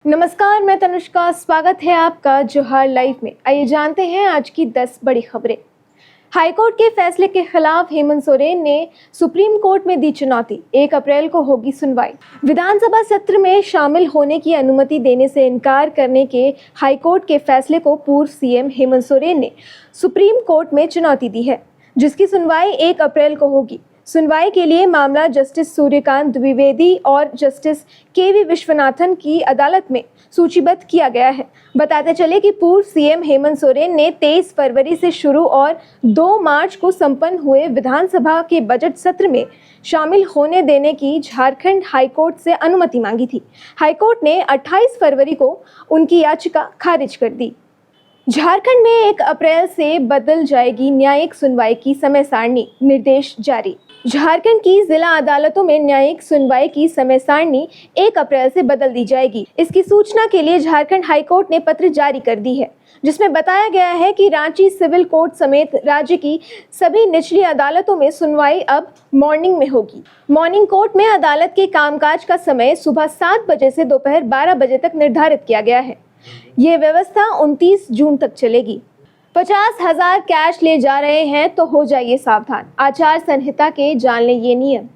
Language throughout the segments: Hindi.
नमस्कार, मैं तनुष्का। स्वागत है आपका जोहार लाइव में। आइए जानते हैं आज की 10 बड़ी खबरें। हाईकोर्ट के फैसले के खिलाफ हेमंत सोरेन ने सुप्रीम कोर्ट में दी चुनौती। 1 अप्रैल को होगी सुनवाई। विधानसभा सत्र में शामिल होने की अनुमति देने से इनकार करने के हाईकोर्ट के फैसले को पूर्व सीएम हेमंत सोरेन ने सुप्रीम कोर्ट में चुनौती दी है, जिसकी सुनवाई 1 अप्रैल को होगी। सुनवाई के लिए मामला जस्टिस सूर्यकांत द्विवेदी और जस्टिस केवी विश्वनाथन की अदालत में सूचीबद्ध किया गया है। बताते चले कि पूर्व सीएम हेमंत सोरेन ने 23 फरवरी से शुरू और 2 मार्च को संपन्न हुए विधानसभा के बजट सत्र में शामिल होने देने की झारखंड हाईकोर्ट से अनुमति मांगी थी। हाईकोर्ट ने 28 फरवरी को उनकी याचिका खारिज कर दी। झारखंड में 1 अप्रैल से बदल जाएगी न्यायिक सुनवाई की समय सारणी, निर्देश जारी। झारखंड की जिला अदालतों में न्यायिक सुनवाई की समय सारणी 1 अप्रैल से बदल दी जाएगी। इसकी सूचना के लिए झारखंड हाईकोर्ट ने पत्र जारी कर दी है, जिसमें बताया गया है कि रांची सिविल कोर्ट समेत राज्य की सभी निचली अदालतों में सुनवाई अब मॉर्निंग में होगी। मॉर्निंग कोर्ट में अदालत के कामकाज का समय सुबह 7 बजे से दोपहर 12 बजे तक निर्धारित किया गया है। ये व्यवस्था 29 जून तक चलेगी। 50,000 कैश ले जा रहे हैं तो हो जाइए सावधान, आचार संहिता के जान लें ये नियम।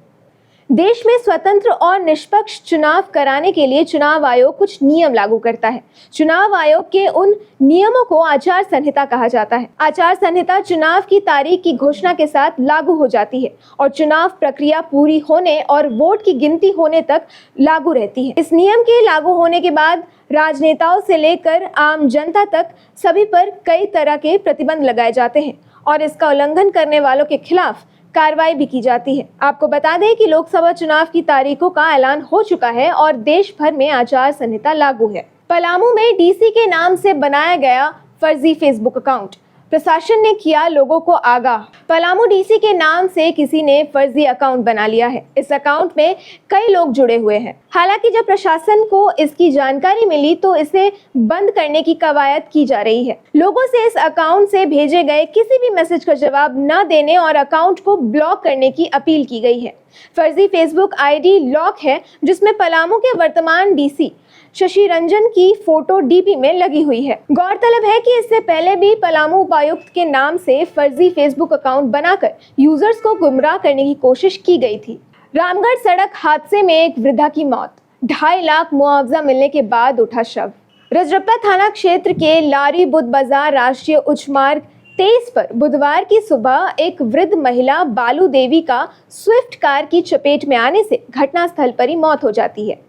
देश में स्वतंत्र और निष्पक्ष चुनाव कराने के लिए चुनाव आयोग कुछ नियम लागू करता है। चुनाव आयोग के उन नियमों को आचार संहिता कहा जाता है। आचार संहिता चुनाव की तारीख की घोषणा के साथ लागू हो जाती है और चुनाव प्रक्रिया पूरी होने और वोट की गिनती होने तक लागू रहती है। इस नियम के लागू होने के बाद राजनेताओं से लेकर आम जनता तक सभी पर कई तरह के प्रतिबंध लगाए जाते हैं और इसका उल्लंघन करने वालों के खिलाफ कार्रवाई भी की जाती है। आपको बता दें कि लोकसभा चुनाव की तारीखों का ऐलान हो चुका है और देश भर में आचार संहिता लागू है। पलामू में डीसी के नाम से बनाया गया फर्जी फेसबुक अकाउंट, प्रशासन ने किया लोगों को आगाह। पलामू डीसी के नाम से किसी ने फर्जी अकाउंट बना लिया है। इस अकाउंट में कई लोग जुड़े हुए हैं। हालांकि जब प्रशासन को इसकी जानकारी मिली तो इसे बंद करने की कवायद की जा रही है। लोगों से इस अकाउंट से भेजे गए किसी भी मैसेज का जवाब न देने और अकाउंट को ब्लॉक करने की अपील की गई है। फर्जी फेसबुक आईडी लॉक है, जिसमें पलामू के वर्तमान डीसी शशि रंजन की फोटो डीपी में लगी हुई है। गौरतलब है कि इससे पहले भी पलामू उपायुक्त के नाम से फर्जी फेसबुक अकाउंट बनाकर यूजर्स को गुमराह करने की कोशिश की गई थी। रामगढ़ सड़क हादसे में एक वृद्धा की मौत, 2.5 लाख मुआवजा मिलने के बाद उठा शव। रजरप्पा थाना क्षेत्र के लारी बुद्ध बाजार राष्ट्रीय उच्च मार्ग 23 पर बुधवार की सुबह एक वृद्ध महिला बालू देवी का स्विफ्ट कार की चपेट में आने से घटनास्थल पर ही मौत हो जाती है।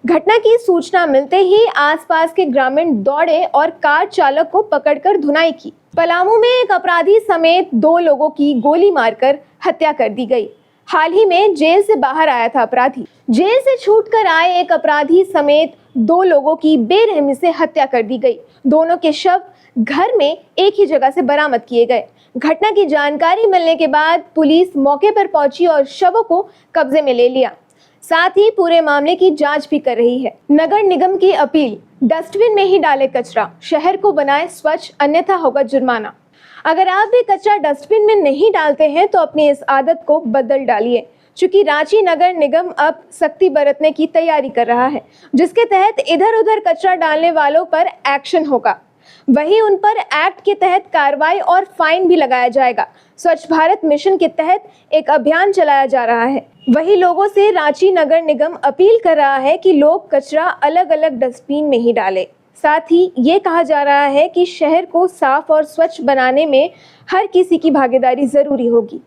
घटना की सूचना मिलते ही आसपास के ग्रामीण दौड़े और कार चालक को पकड़कर धुनाई की। पलामू में एक अपराधी समेत 2 लोगों की गोली मारकर हत्या कर दी गई। हाल ही में जेल से बाहर आया था अपराधी। जेल से छूटकर आए एक अपराधी समेत 2 लोगों की बेरहमी से हत्या कर दी गई। दोनों के शव घर में एक ही जगह से बरामद किए गए। घटना की जानकारी मिलने के बाद पुलिस मौके पर पहुंची और शवों को कब्जे में ले लिया। साथ ही पूरे मामले की जांच भी कर रही है। नगर निगम की अपील, डस्टबिन में ही डाले कचरा, शहर को बनाए स्वच्छ, अन्यथा होगा जुर्माना। अगर आप भी कचरा डस्टबिन में नहीं डालते हैं तो अपनी इस आदत को बदल डालिए, क्योंकि रांची नगर निगम अब सख्ती बरतने की तैयारी कर रहा है, जिसके तहत इधर उधर कचरा डालने वालों पर एक्शन होगा। वहीं उन पर एक्ट के तहत कार्रवाई और फाइन भी लगाया जाएगा। स्वच्छ भारत मिशन के तहत एक अभियान चलाया जा रहा है। वहीं लोगों से रांची नगर निगम अपील कर रहा है कि लोग कचरा अलग अलग डस्टबिन में ही डालें। साथ ही ये कहा जा रहा है कि शहर को साफ और स्वच्छ बनाने में हर किसी की भागीदारी जरूरी होगी।